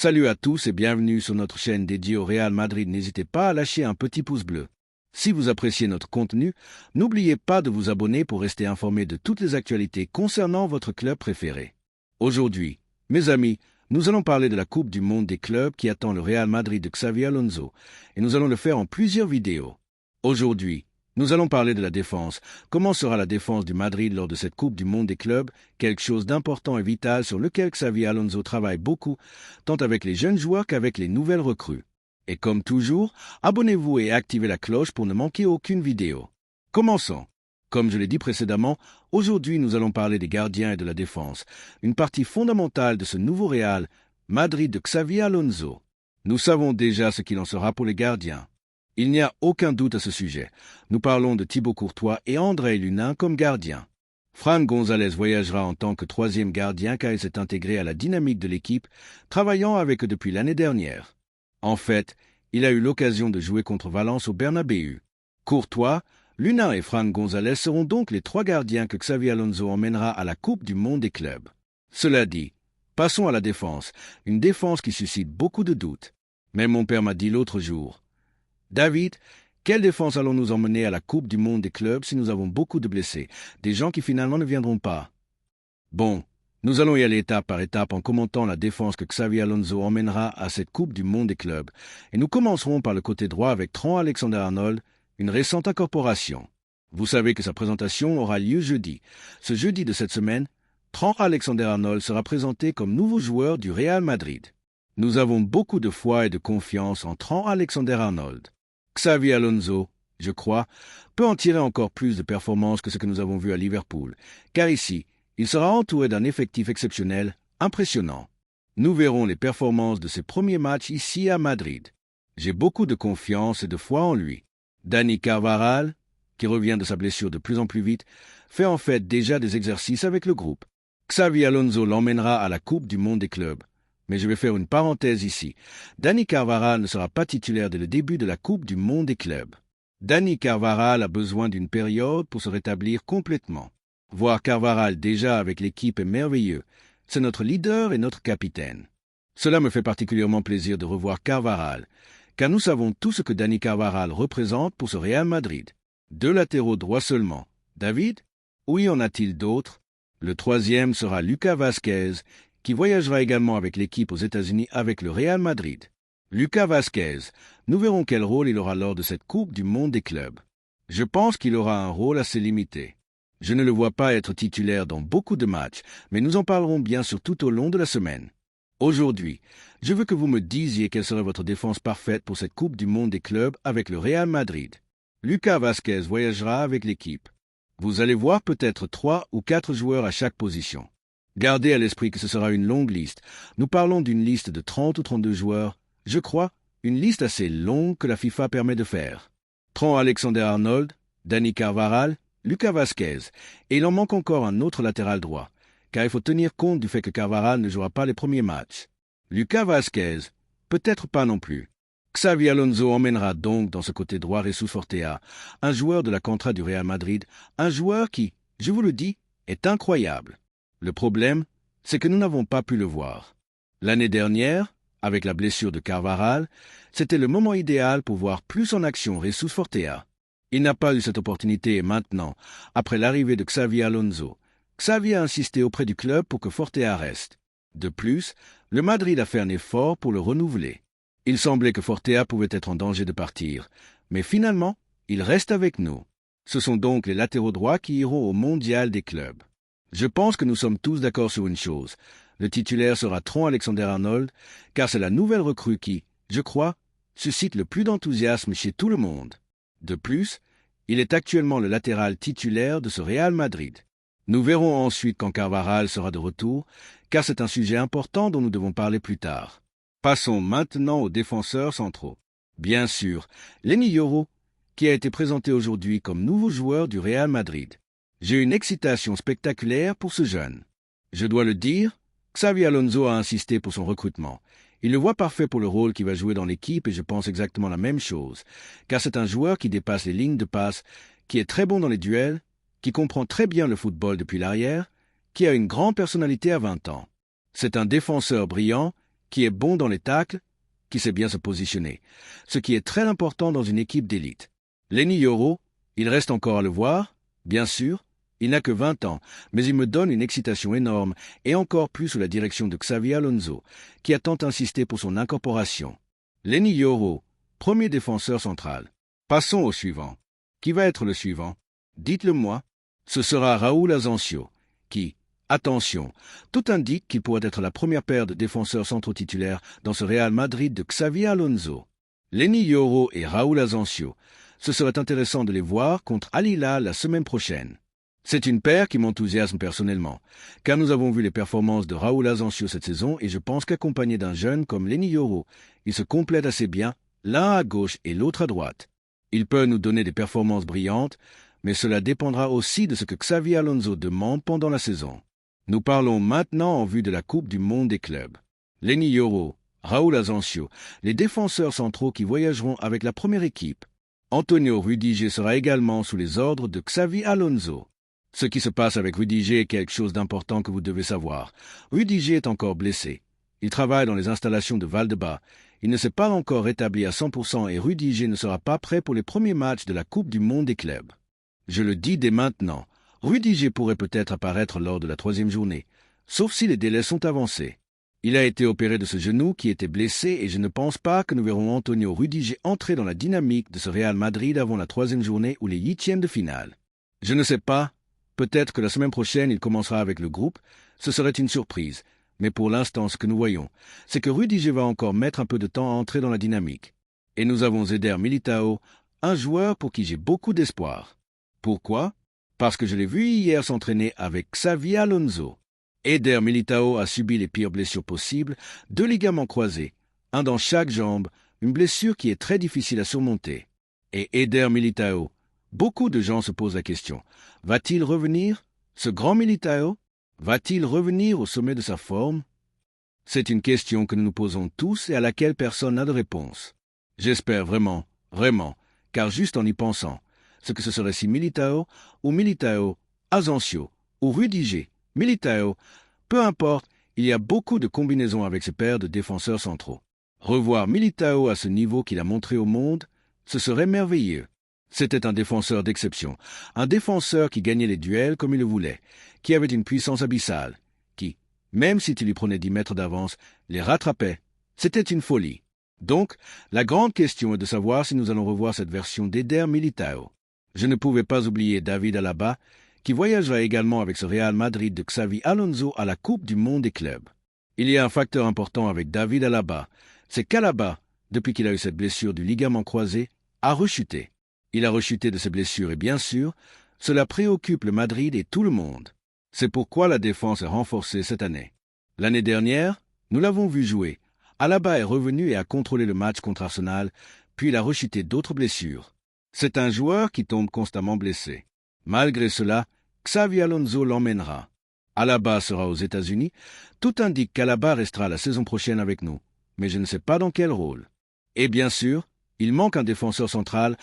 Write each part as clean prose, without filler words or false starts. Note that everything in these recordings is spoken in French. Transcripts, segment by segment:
Salut à tous et bienvenue sur notre chaîne dédiée au Real Madrid. N'hésitez pas à lâcher un petit pouce bleu. Si vous appréciez notre contenu, n'oubliez pas de vous abonner pour rester informé de toutes les actualités concernant votre club préféré. Aujourd'hui, mes amis, nous allons parler de la Coupe du Monde des clubs qui attend le Real Madrid de Xavi Alonso, et nous allons le faire en plusieurs vidéos. Aujourd'hui, nous allons parler de la défense. Comment sera la défense du Madrid lors de cette Coupe du Monde des clubs? Quelque chose d'important et vital sur lequel Xavi Alonso travaille beaucoup, tant avec les jeunes joueurs qu'avec les nouvelles recrues. Et comme toujours, abonnez-vous et activez la cloche pour ne manquer aucune vidéo. Commençons. Comme je l'ai dit précédemment, aujourd'hui nous allons parler des gardiens et de la défense, une partie fondamentale de ce nouveau Real Madrid de Xavi Alonso. Nous savons déjà ce qu'il en sera pour les gardiens. Il n'y a aucun doute à ce sujet. Nous parlons de Thibaut Courtois et André Lunin comme gardiens. Fran González voyagera en tant que troisième gardien car il s'est intégré à la dynamique de l'équipe, travaillant avec eux depuis l'année dernière. En fait, il a eu l'occasion de jouer contre Valence au Bernabéu. Courtois, Lunin et Fran González seront donc les trois gardiens que Xavi Alonso emmènera à la Coupe du Monde des clubs. Cela dit, passons à la défense, une défense qui suscite beaucoup de doutes. Mais mon père m'a dit l'autre jour: David, quelle défense allons-nous emmener à la Coupe du Monde des clubs si nous avons beaucoup de blessés, des gens qui finalement ne viendront pas? Bon, nous allons y aller étape par étape en commentant la défense que Xavi Alonso emmènera à cette Coupe du Monde des clubs. Et nous commencerons par le côté droit avec Trent Alexander-Arnold, une récente incorporation. Vous savez que sa présentation aura lieu jeudi. Ce jeudi de cette semaine, Trent Alexander-Arnold sera présenté comme nouveau joueur du Real Madrid. Nous avons beaucoup de foi et de confiance en Trent Alexander-Arnold. Xavi Alonso, je crois, peut en tirer encore plus de performances que ce que nous avons vu à Liverpool, car ici, il sera entouré d'un effectif exceptionnel, impressionnant. Nous verrons les performances de ses premiers matchs ici à Madrid. J'ai beaucoup de confiance et de foi en lui. Dani Carvajal, qui revient de sa blessure de plus en plus vite, fait en fait déjà des exercices avec le groupe. Xavi Alonso l'emmènera à la Coupe du Monde des clubs. Mais je vais faire une parenthèse ici. Dani Carvajal ne sera pas titulaire dès le début de la Coupe du Monde des clubs. Dani Carvajal a besoin d'une période pour se rétablir complètement. Voir Carvajal déjà avec l'équipe est merveilleux. C'est notre leader et notre capitaine. Cela me fait particulièrement plaisir de revoir Carvajal, car nous savons tout ce que Dani Carvajal représente pour ce Real Madrid. 2 latéraux droits seulement. David? Oui, en a-t-il d'autres? Le troisième sera Lucas Vázquez, qui voyagera également avec l'équipe aux États-Unis avec le Real Madrid. Lucas Vázquez, nous verrons quel rôle il aura lors de cette Coupe du Monde des clubs. Je pense qu'il aura un rôle assez limité. Je ne le vois pas être titulaire dans beaucoup de matchs, mais nous en parlerons bien sûr tout au long de la semaine. Aujourd'hui, je veux que vous me disiez quelle serait votre défense parfaite pour cette Coupe du Monde des clubs avec le Real Madrid. Lucas Vázquez voyagera avec l'équipe. Vous allez voir peut-être 3 ou 4 joueurs à chaque position. Gardez à l'esprit que ce sera une longue liste. Nous parlons d'une liste de 30 ou 32 joueurs. Je crois, une liste assez longue que la FIFA permet de faire. Trent Alexander-Arnold, Dani Carvajal, Lucas Vázquez. Et il en manque encore un autre latéral droit, car il faut tenir compte du fait que Carvajal ne jouera pas les premiers matchs. Lucas Vázquez, peut-être pas non plus. Xavi Alonso emmènera donc dans ce côté droit Jesus Fortea, un joueur de la Contra du Real Madrid, un joueur qui, je vous le dis, est incroyable. Le problème, c'est que nous n'avons pas pu le voir. L'année dernière, avec la blessure de Carvajal, c'était le moment idéal pour voir plus en action Jesus Fortea. Il n'a pas eu cette opportunité et maintenant, après l'arrivée de Xavi Alonso, Xavi a insisté auprès du club pour que Fortea reste. De plus, le Madrid a fait un effort pour le renouveler. Il semblait que Fortea pouvait être en danger de partir, mais finalement, il reste avec nous. Ce sont donc les latéraux droits qui iront au mondial des clubs. Je pense que nous sommes tous d'accord sur une chose. Le titulaire sera Trent Alexander-Arnold, car c'est la nouvelle recrue qui, je crois, suscite le plus d'enthousiasme chez tout le monde. De plus, il est actuellement le latéral titulaire de ce Real Madrid. Nous verrons ensuite quand Carvajal sera de retour, car c'est un sujet important dont nous devons parler plus tard. Passons maintenant aux défenseurs centraux. Bien sûr, Leny Yoro, qui a été présenté aujourd'hui comme nouveau joueur du Real Madrid. J'ai une excitation spectaculaire pour ce jeune. Je dois le dire, Xavi Alonso a insisté pour son recrutement. Il le voit parfait pour le rôle qu'il va jouer dans l'équipe et je pense exactement la même chose, car c'est un joueur qui dépasse les lignes de passe, qui est très bon dans les duels, qui comprend très bien le football depuis l'arrière, qui a une grande personnalité à 20 ans. C'est un défenseur brillant qui est bon dans les tacles, qui sait bien se positionner, ce qui est très important dans une équipe d'élite. Lenny Yoro, il reste encore à le voir, bien sûr, il n'a que 20 ans, mais il me donne une excitation énorme, et encore plus sous la direction de Xavi Alonso, qui a tant insisté pour son incorporation. Lenny Yoro, premier défenseur central. Passons au suivant. Qui va être le suivant? Dites-le moi. Ce sera Raúl Asensio, qui, attention, tout indique qu'il pourrait être la première paire de défenseurs centraux titulaires dans ce Real Madrid de Xavi Alonso. Lenny Yoro et Raúl Asensio, ce serait intéressant de les voir contre Al Hilal la semaine prochaine. C'est une paire qui m'enthousiasme personnellement, car nous avons vu les performances de Raúl Asensio cette saison et je pense qu'accompagné d'un jeune comme Lenny Yoro, ils se complètent assez bien, l'un à gauche et l'autre à droite. Il peut nous donner des performances brillantes, mais cela dépendra aussi de ce que Xavi Alonso demande pendant la saison. Nous parlons maintenant en vue de la Coupe du Monde des clubs. Lenny Yoro, Raúl Asensio, les défenseurs centraux qui voyageront avec la première équipe. Antonio Rüdiger sera également sous les ordres de Xavi Alonso. Ce qui se passe avec Rüdiger est quelque chose d'important que vous devez savoir. Rüdiger est encore blessé. Il travaille dans les installations de Valdebebas. Il ne s'est pas encore rétabli à 100% et Rüdiger ne sera pas prêt pour les premiers matchs de la Coupe du Monde des clubs. Je le dis dès maintenant, Rüdiger pourrait peut-être apparaître lors de la 3e journée, sauf si les délais sont avancés. Il a été opéré de ce genou qui était blessé et je ne pense pas que nous verrons Antonio Rüdiger entrer dans la dynamique de ce Real Madrid avant la 3e journée ou les 8e de finale. Je ne sais pas, peut-être que la semaine prochaine il commencera avec le groupe, ce serait une surprise, mais pour l'instant ce que nous voyons, c'est que Rüdiger va encore mettre un peu de temps à entrer dans la dynamique. Et nous avons Eder Militão, un joueur pour qui j'ai beaucoup d'espoir. Pourquoi? Parce que je l'ai vu hier s'entraîner avec Xavi Alonso. Eder Militão a subi les pires blessures possibles, 2 ligaments croisés, un dans chaque jambe, une blessure qui est très difficile à surmonter. Et Eder Militão, beaucoup de gens se posent la question, va-t-il revenir? Ce grand Militão, va-t-il revenir au sommet de sa forme? C'est une question que nous nous posons tous et à laquelle personne n'a de réponse. J'espère vraiment, car juste en y pensant, ce que ce serait si Militão, Asensio, ou Rüdiger, Militão, peu importe, il y a beaucoup de combinaisons avec ces paires de défenseurs centraux. Revoir Militão à ce niveau qu'il a montré au monde, ce serait merveilleux. C'était un défenseur d'exception, un défenseur qui gagnait les duels comme il le voulait, qui avait une puissance abyssale, qui, même si tu lui prenais 10 mètres d'avance, les rattrapait. C'était une folie. Donc, la grande question est de savoir si nous allons revoir cette version d'Eder Militão. Je ne pouvais pas oublier David Alaba, qui voyagera également avec ce Real Madrid de Xavi Alonso à la Coupe du Monde des clubs. Il y a un facteur important avec David Alaba, c'est qu'Alaba, depuis qu'il a eu cette blessure du ligament croisé, a rechuté. Il a rechuté de ses blessures et bien sûr, cela préoccupe le Madrid et tout le monde. C'est pourquoi la défense est renforcée cette année. L'année dernière, nous l'avons vu jouer. Alaba est revenu et a contrôlé le match contre Arsenal, puis il a rechuté d'autres blessures. C'est un joueur qui tombe constamment blessé. Malgré cela, Xavi Alonso l'emmènera. Alaba sera aux États-Unis. Tout indique qu'Alaba restera la saison prochaine avec nous, mais je ne sais pas dans quel rôle. Et bien sûr, il manque un défenseur central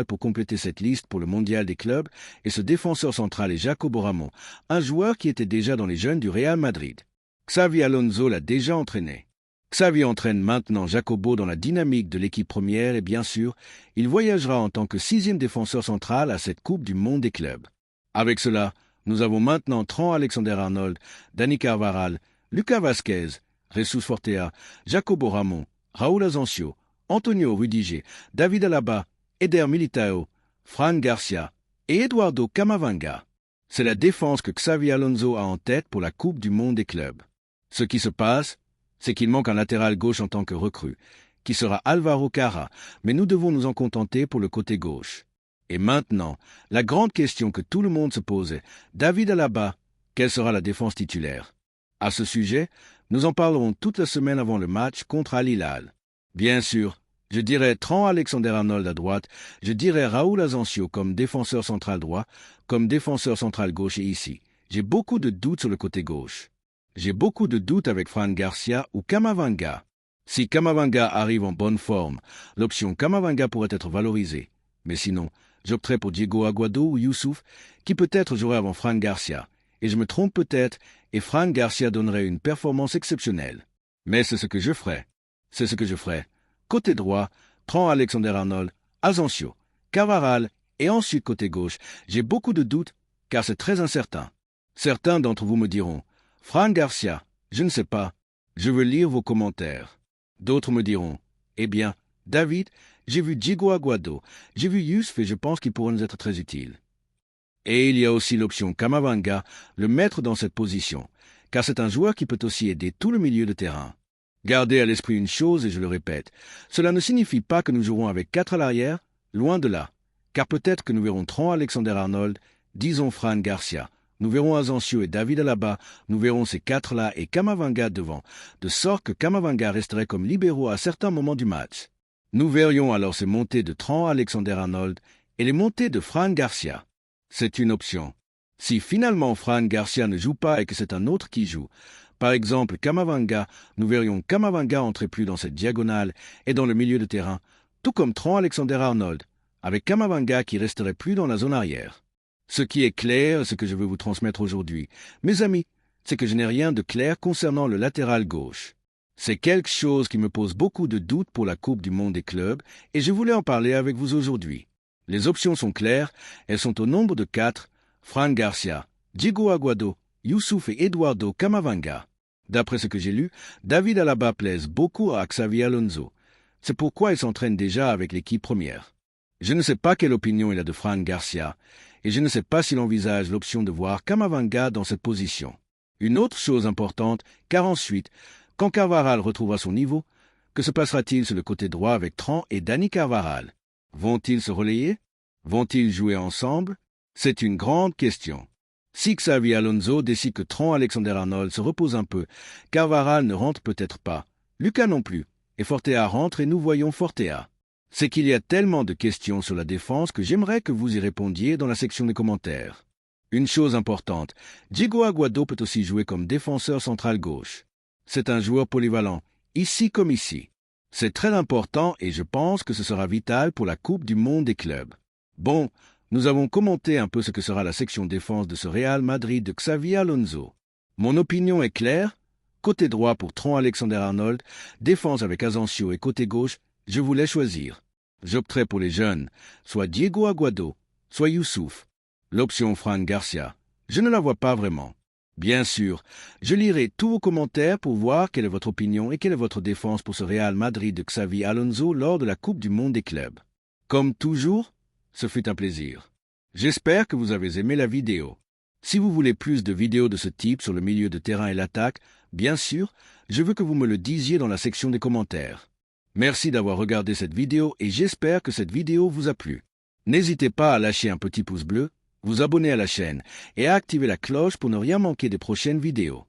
pour compléter cette liste pour le mondial des clubs, et ce défenseur central est Jacobo Ramos, un joueur qui était déjà dans les jeunes du Real Madrid. Xavi Alonso l'a déjà entraîné. Xavi entraîne maintenant Jacobo dans la dynamique de l'équipe première et bien sûr, il voyagera en tant que 6e défenseur central à cette Coupe du Monde des clubs. Avec cela, nous avons maintenant Trent Alexander-Arnold, Dani Carvajal, Lucas Vázquez, Jesus Fortea, Jacobo Ramos, Raúl Asensio, Antonio Rüdiger, David Alaba, Eder Militão, Fran Garcia et Eduardo Camavinga. C'est la défense que Xavi Alonso a en tête pour la Coupe du Monde des clubs. Ce qui se passe, c'est qu'il manque un latéral gauche en tant que recrue, qui sera Alvaro Cara, mais nous devons nous en contenter pour le côté gauche. Et maintenant, la grande question que tout le monde se pose est, David Alaba, quelle sera la défense titulaire? À ce sujet, nous en parlerons toute la semaine avant le match contre Al Hilal. Bien sûr, je dirais Trent Alexander-Arnold à droite, je dirais Raúl Asensio comme défenseur central droit, comme défenseur central gauche et ici. J'ai beaucoup de doutes sur le côté gauche. J'ai beaucoup de doutes avec Fran Garcia ou Camavinga. Si Camavinga arrive en bonne forme, l'option Camavinga pourrait être valorisée. Mais sinon, j'opterais pour Diego Aguado ou Youssouf, qui peut-être jouerait avant Fran Garcia. Et je me trompe peut-être, et Fran Garcia donnerait une performance exceptionnelle. Mais c'est ce que je ferai. C'est ce que je ferai. Côté droit, Trent Alexander-Arnold, Asensio, Carvajal, et ensuite côté gauche, j'ai beaucoup de doutes, car c'est très incertain. Certains d'entre vous me diront, Fran Garcia, je ne sais pas, je veux lire vos commentaires. D'autres me diront, eh bien, David, j'ai vu Diego Aguado, j'ai vu Youssouf et je pense qu'ils pourront nous être très utiles. Et il y a aussi l'option Camavinga, le mettre dans cette position, car c'est un joueur qui peut aussi aider tout le milieu de terrain. Gardez à l'esprit une chose, et je le répète, cela ne signifie pas que nous jouerons avec 4 à l'arrière, loin de là, car peut-être que nous verrons Trent Alexander-Arnold, disons Fran Garcia, nous verrons Asensio et David Alaba, nous verrons ces 4-là et Camavinga devant, de sorte que Camavinga resterait comme libéraux à certains moments du match. Nous verrions alors ces montées de Trent Alexander-Arnold et les montées de Fran Garcia. C'est une option. Si finalement Fran Garcia ne joue pas et que c'est un autre qui joue, par exemple Camavinga, nous verrions Camavinga entrer plus dans cette diagonale et dans le milieu de terrain, tout comme Trent Alexander-Arnold, avec Camavinga qui resterait plus dans la zone arrière. Ce qui est clair, ce que je veux vous transmettre aujourd'hui, mes amis, c'est que je n'ai rien de clair concernant le latéral gauche. C'est quelque chose qui me pose beaucoup de doutes pour la Coupe du Monde des clubs et je voulais en parler avec vous aujourd'hui. Les options sont claires, elles sont au nombre de 4, Fran Garcia, Diego Aguado, Youssouf et Eduardo Camavinga. D'après ce que j'ai lu, David Alaba plaise beaucoup à Xavi Alonso. C'est pourquoi il s'entraîne déjà avec l'équipe première. Je ne sais pas quelle opinion il a de Fran Garcia, et je ne sais pas s'il envisage l'option de voir Camavinga dans cette position. Une autre chose importante, car ensuite, quand Carvajal retrouvera son niveau, que se passera-t-il sur le côté droit avec Trent et Dani Carvajal? Vont-ils se relayer? Vont-ils jouer ensemble? C'est une grande question. Si Xavi Alonso décide que Trent Alexander-Arnold se repose un peu, Carvajal ne rentre peut-être pas, Lucas non plus, et Fortea rentre et nous voyons Fortea. C'est qu'il y a tellement de questions sur la défense que j'aimerais que vous y répondiez dans la section des commentaires. Une chose importante, Diego Aguado peut aussi jouer comme défenseur central gauche. C'est un joueur polyvalent, ici comme ici. C'est très important et je pense que ce sera vital pour la Coupe du Monde des clubs. Bon, nous avons commenté un peu ce que sera la section défense de ce Real Madrid de Xavi Alonso. Mon opinion est claire. Côté droit pour Trent Alexander-Arnold, défense avec Asensio et côté gauche, je voulais choisir. J'opterai pour les jeunes, soit Diego Aguado, soit Youssouf. L'option Fran Garcia, je ne la vois pas vraiment. Bien sûr, je lirai tous vos commentaires pour voir quelle est votre opinion et quelle est votre défense pour ce Real Madrid de Xavi Alonso lors de la Coupe du Monde des clubs. Comme toujours, ce fut un plaisir. J'espère que vous avez aimé la vidéo. Si vous voulez plus de vidéos de ce type sur le milieu de terrain et l'attaque, bien sûr, je veux que vous me le disiez dans la section des commentaires. Merci d'avoir regardé cette vidéo et j'espère que cette vidéo vous a plu. N'hésitez pas à lâcher un petit pouce bleu, vous abonner à la chaîne et à activer la cloche pour ne rien manquer des prochaines vidéos.